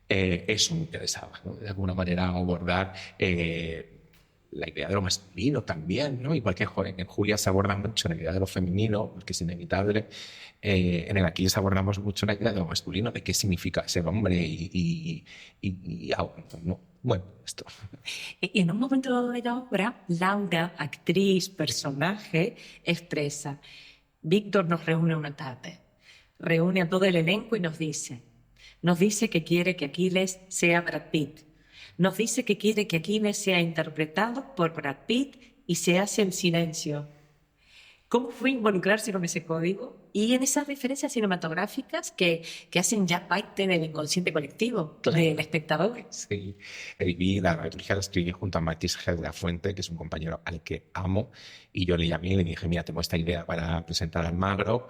Eso me interesaba, ¿no? De alguna manera abordar la idea de lo masculino también, ¿no? Igual que en Julia se aborda mucho la idea de lo femenino, que es inevitable. En el Aquiles abordamos mucho la idea de lo masculino, de qué significa ser hombre y algo, ¿no? Bueno, esto. En un momento de la obra, Laura, actriz, personaje, expresa: Víctor nos reúne una tarde, reúne a todo el elenco y nos dice que quiere que Aquiles sea Brad Pitt, nos dice que quiere que Aquiles sea interpretado por Brad Pitt y se hace en silencio. ¿Cómo fue involucrarse con ese código y en esas referencias cinematográficas que hacen ya parte del inconsciente colectivo del espectador? Sí, vi la dramaturgia, la escribí junto a Matis Gel de la Fuente, que es un compañero al que amo, y yo le llamé y le dije: mira, tengo esta idea para presentar al Magro,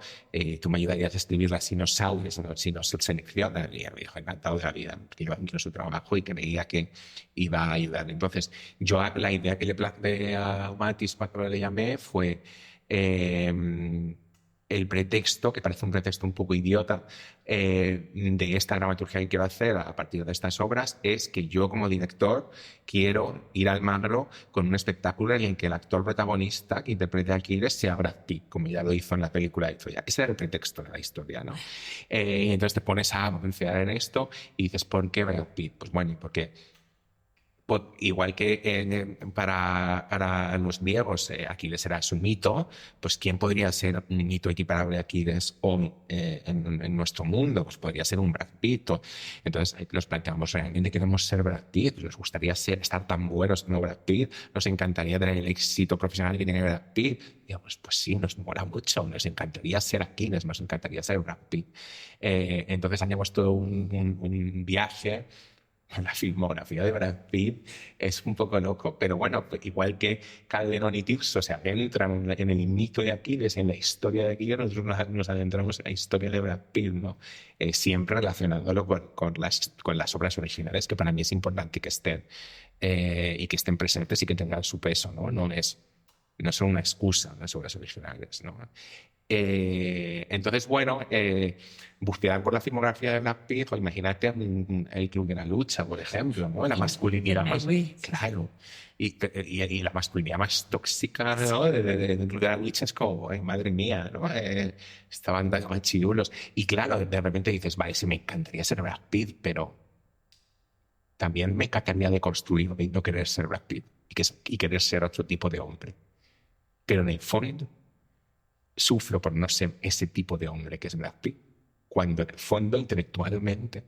tú me ayudarías a escribirla si no sabes, si no se selecciona. Y me dijo: encantado de la vida, porque yo admiro su trabajo y creía que iba a ayudar. Entonces, yo la idea que le planteé a Matis cuando le llamé fue el pretexto, que parece un pretexto un poco idiota, de esta dramaturgia que quiero hacer a partir de estas obras, es que yo como director quiero ir al magro con un espectáculo en el que el actor protagonista que interprete a Aquiles sea Brad Pitt, como ya lo hizo en la película de Troya. Ese era el pretexto de la historia, ¿no? Y entonces te pones a pensar en esto y dices, ¿por qué Brad Pitt? Pues bueno, porque igual que para los griegos Aquiles era su mito, pues ¿quién podría ser un mito equiparable a Aquiles o en nuestro mundo? Pues podría ser un Brad Pitt. Entonces los planteamos, realmente queremos ser Brad Pitt, nos gustaría estar tan buenos como Brad Pitt, nos encantaría tener el éxito profesional que tiene Brad Pitt. Digamos, pues sí, nos mola mucho, nos encantaría ser Aquiles, nos encantaría ser Brad Pitt. Entonces hacemos todo un viaje. La filmografía de Brad Pitt es un poco loco, pero bueno, igual que Calderón y Tirso se adentran en el mito de Aquiles, en la historia de Aquiles, nosotros nos adentramos en la historia de Brad Pitt, ¿no? Siempre relacionándolo con las obras originales, que para mí es importante que estén y que estén presentes y que tengan su peso, ¿no? No son una excusa las obras originales, ¿no? Entonces, bueno, bucear por la filmografía de Brad Pitt, o imagínate el Club de la Lucha, por ejemplo, ¿no? La masculinidad más... Claro. Y la masculinidad más tóxica, ¿no? del Club de la Lucha es como, madre mía, ¿no? Esta banda de machirulos. Y claro, de repente dices, vale, sí me encantaría ser Brad Pitt, pero también me encantaría deconstruir de no querer ser Brad Pitt y querer ser otro tipo de hombre. Pero en el fondo sufro por no ser ese tipo de hombre que es Brad Pitt, cuando en el fondo intelectualmente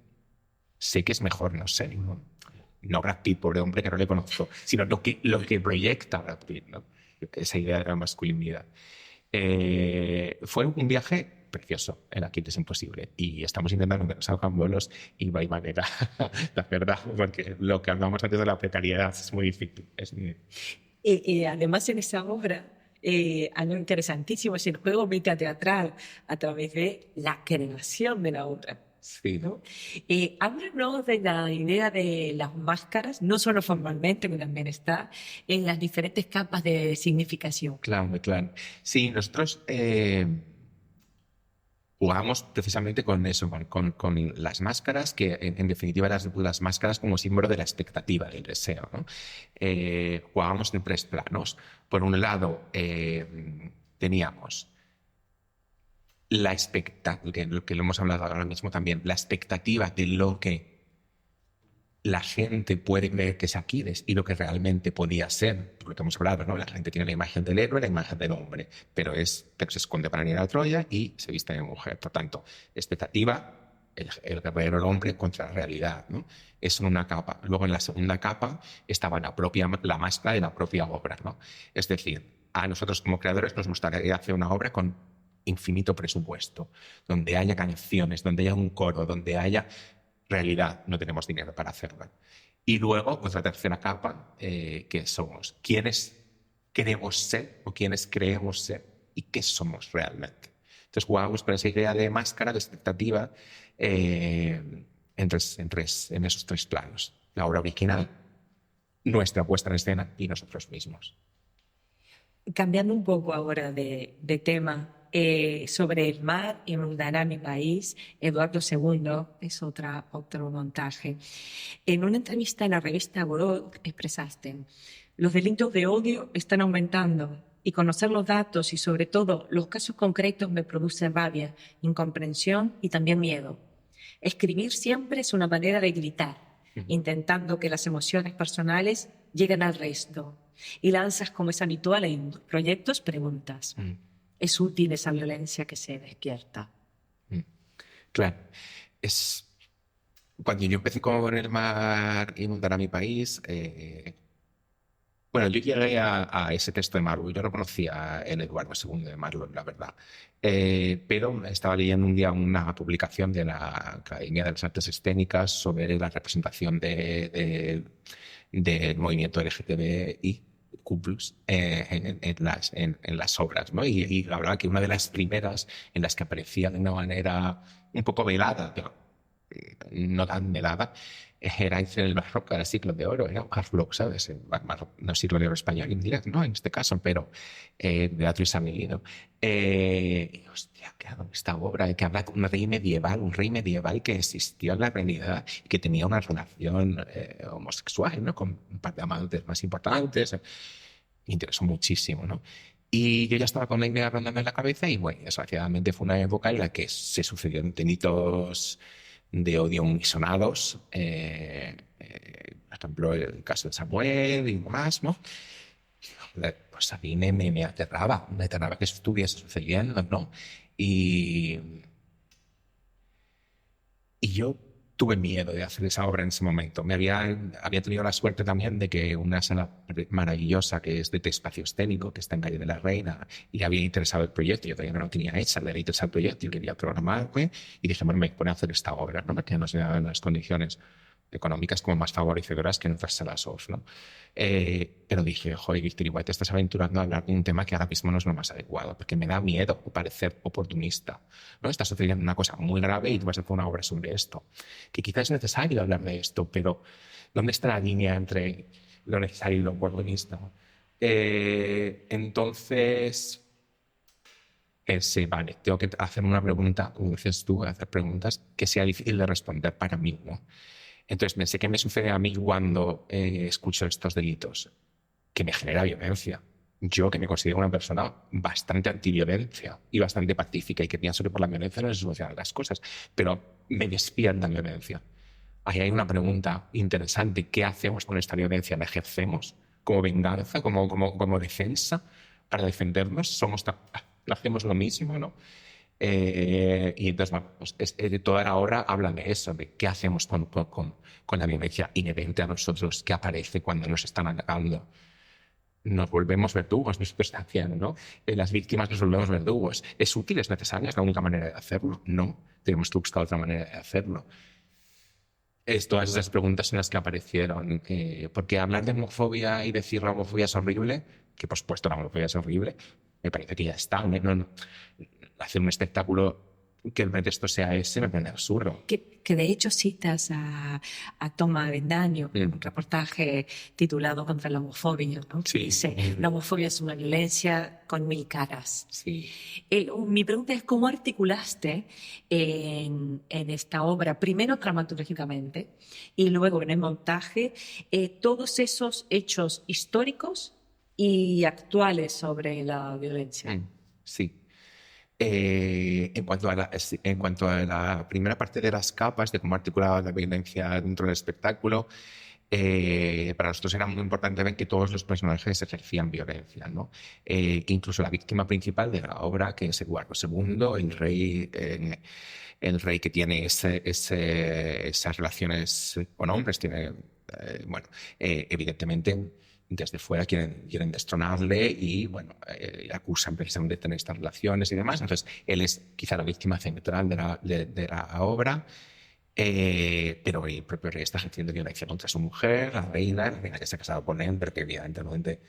sé que es mejor no ser, no Brad Pitt, pobre hombre que no le conozco, sino lo que proyecta Brad Pitt, ¿no? Esa idea de la masculinidad. Fue un viaje precioso, el Aquiles Imposible, y estamos intentando que nos salgan bolos y no hay manera, la verdad, porque lo que hablamos antes de la precariedad es muy difícil. Y además en esa obra, algo interesantísimo es el juego metateatral a través de la creación de la obra. Sí. ¿No? Háblanos de la idea de las máscaras, no solo formalmente, que también está, en las diferentes capas de significación. Claro, claro. Sí, nosotros jugamos precisamente con eso, con las máscaras, que en definitiva las máscaras como símbolo de la expectativa, del deseo, ¿no? Jugábamos en tres planos. Por un lado, teníamos la expectativa, que lo hemos hablado ahora mismo también, la expectativa de lo que la gente puede creer que es Aquiles y lo que realmente podía ser, por lo que hemos hablado, ¿no? La gente tiene la imagen del héroe, la imagen del hombre, pero se esconde para ir a Troya y se viste de mujer. Por tanto, expectativa, el guerrero, el hombre, contra la realidad, ¿no? Eso en una capa. Luego en la segunda capa estaba la máscara de la propia obra, ¿no? Es decir, a nosotros como creadores nos gustaría hacer una obra con infinito presupuesto, donde haya canciones, donde haya un coro, donde haya realidad. No tenemos dinero para hacerla. Y luego, otra tercera capa, que somos quiénes queremos ser o quiénes creemos ser y qué somos realmente. Entonces jugamos con esa idea de máscara, de expectativa, en esos tres planos. La obra original, nuestra puesta en escena y nosotros mismos. Cambiando un poco ahora de tema, sobre el mar y Mundará mi país, Eduardo II es otro montaje. En una entrevista en la revista Gorod expresaste: los delitos de odio están aumentando y conocer los datos y sobre todo los casos concretos me produce rabia, incomprensión y también miedo. Escribir siempre es una manera de gritar, intentando que las emociones personales lleguen al resto. Y lanzas, como es habitual en proyectos, preguntas. ¿Es útil esa violencia que se despierta? Claro. Cuando yo empecé con El mar inundará mi país, bueno, yo llegué a ese texto de Marlowe. Yo no conocía el Eduardo II de Marlowe, la verdad. Pero estaba leyendo un día una publicación de la Academia de las Artes Escénicas sobre la representación del movimiento LGTBI en las obras, ¿no? Y hablaba que una de las primeras en las que aparecía de una manera un poco velada, pero no tan de nada, era en el barroco, era siglo de oro, era Marlowe, ¿sabes? No siglo de oro español, inglés, ¿no? En este caso, pero Beato y Samilino. Y hostia, claro, esta obra que habla de un rey medieval que existió en la realidad y que tenía una relación homosexual, ¿no? Con un par de amantes más importantes. Me interesó muchísimo, ¿no? Y yo ya estaba con la idea rondando en la cabeza y, bueno, desgraciadamente fue una época en la que se sucedieron delitos de odio muy sonados, por ejemplo, el caso de Samuel y demás, ¿no? Pues a mí me aterraba que eso estuviese sucediendo, ¿no? Y yo tuve miedo de hacer esa obra en ese momento. Había tenido la suerte también de que una sala maravillosa que es de espacio escénico, que está en Calle de la Reina, y le había interesado el proyecto. Yo todavía no lo tenía hecha, le había interesado el proyecto y quería programarme. Y dije, bueno, me pone a hacer esta obra, ¿no? Porque no se daban las condiciones económicas como más favorecedoras que en otras salas off, ¿no? Pero dije, joder, Víctor, igual te estás aventurando a hablar de un tema que ahora mismo no es lo más adecuado, porque me da miedo parecer oportunista, ¿no? Está sucediendo una cosa muy grave y tú vas a hacer una obra sobre esto. Que quizás es necesario hablar de esto, pero ¿dónde está la línea entre lo necesario y lo oportunista? Entonces, sí, vale, tengo que hacer una pregunta, como dices tú, hacer preguntas que sea difícil de responder para mí, ¿no? Entonces pensé, ¿qué me sucede a mí cuando escucho estos delitos? Que me genera violencia. Yo, que me considero una persona bastante antiviolencia y bastante pacífica y que pienso que por la violencia no se solucionan las cosas, pero me despierta la violencia. Ahí hay una pregunta interesante. ¿Qué hacemos con esta violencia? ¿La ejercemos como venganza, como defensa para defendernos? ¿Hacemos lo mismo, no? Y entonces, bueno, pues toda la obra habla de eso, de qué hacemos con la violencia inherente a nosotros que aparece cuando nos están atacando. Nos volvemos verdugos, nosotros haciendo, ¿no? Las víctimas nos volvemos verdugos. ¿Es útil? ¿Es necesario? ¿Es la única manera de hacerlo? No, tenemos que buscar otra manera de hacerlo. Todas esas preguntas son las que aparecieron. Porque hablar de homofobia y decir la homofobia es horrible, que por supuesto la homofobia es horrible, me parece que ya está. No. Hacer un espectáculo que el pretexto sea ese me parece absurdo. Que de hecho citas a Thomas Avendaño en un reportaje titulado Contra la homofobia, ¿no? Sí. Dice, la homofobia es una violencia con 1000 caras. Sí. Mi pregunta es, ¿cómo articulaste en esta obra, primero dramatúrgicamente y luego en el montaje, todos esos hechos históricos y actuales sobre la violencia? Sí. En cuanto a la primera parte de las capas, de cómo articulaba la violencia dentro del espectáculo, para nosotros era muy importante ver que todos los personajes ejercían violencia, ¿no? Que incluso la víctima principal de la obra, que es Eduardo II, el rey que tiene esas relaciones con hombres, tiene, evidentemente, desde fuera quieren destronarle y, bueno, acusan precisamente de tener estas relaciones y demás. Entonces, él es quizá la víctima central de la obra, pero el propio rey está ejerciendo violencia contra su mujer, la reina que se ha casado con él, pero que evidentemente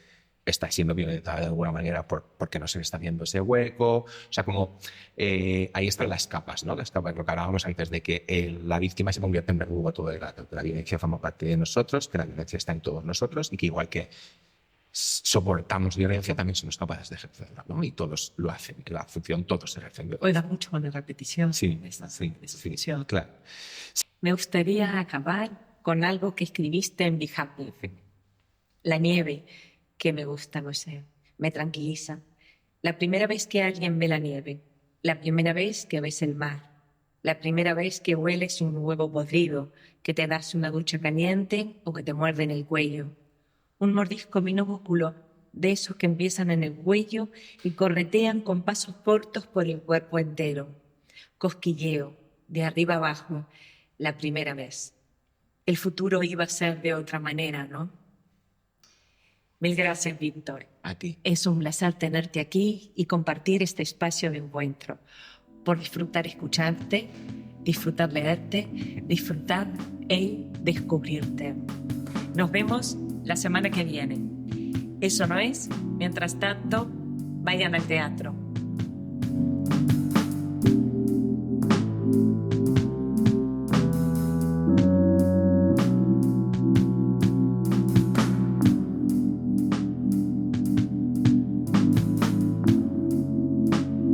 está siendo violentada de alguna manera porque no se le está viendo ese hueco. O sea, como ahí están las capas, ¿no? Las capas, lo que hablábamos antes de que la víctima se convierte en verdugo todo el rato. La violencia forma parte de nosotros, que la violencia está en todos nosotros y que igual que soportamos violencia, también somos capaces de ejercerla, ¿no? Y todos lo hacen, que la función todos ejercen violencia. Oiga, mucho de repetición. Sí, sí, claro. Me gustaría acabar con algo que escribiste en Bijapur. La nieve, que me gusta, no sé, me tranquiliza. La primera vez que alguien ve la nieve, la primera vez que ves el mar, la primera vez que hueles un huevo podrido, que te das una ducha caliente o que te muerden el cuello. Un mordisco minúsculo de esos que empiezan en el cuello y corretean con pasos cortos por el cuerpo entero. Cosquilleo, de arriba abajo, la primera vez. El futuro iba a ser de otra manera, ¿no? Mil gracias, Víctor. A ti. Es un placer tenerte aquí y compartir este espacio de encuentro. Por disfrutar escucharte, disfrutar leerte, disfrutar el descubrirte. Nos vemos la semana que viene. Eso no es, mientras tanto, vayan al teatro.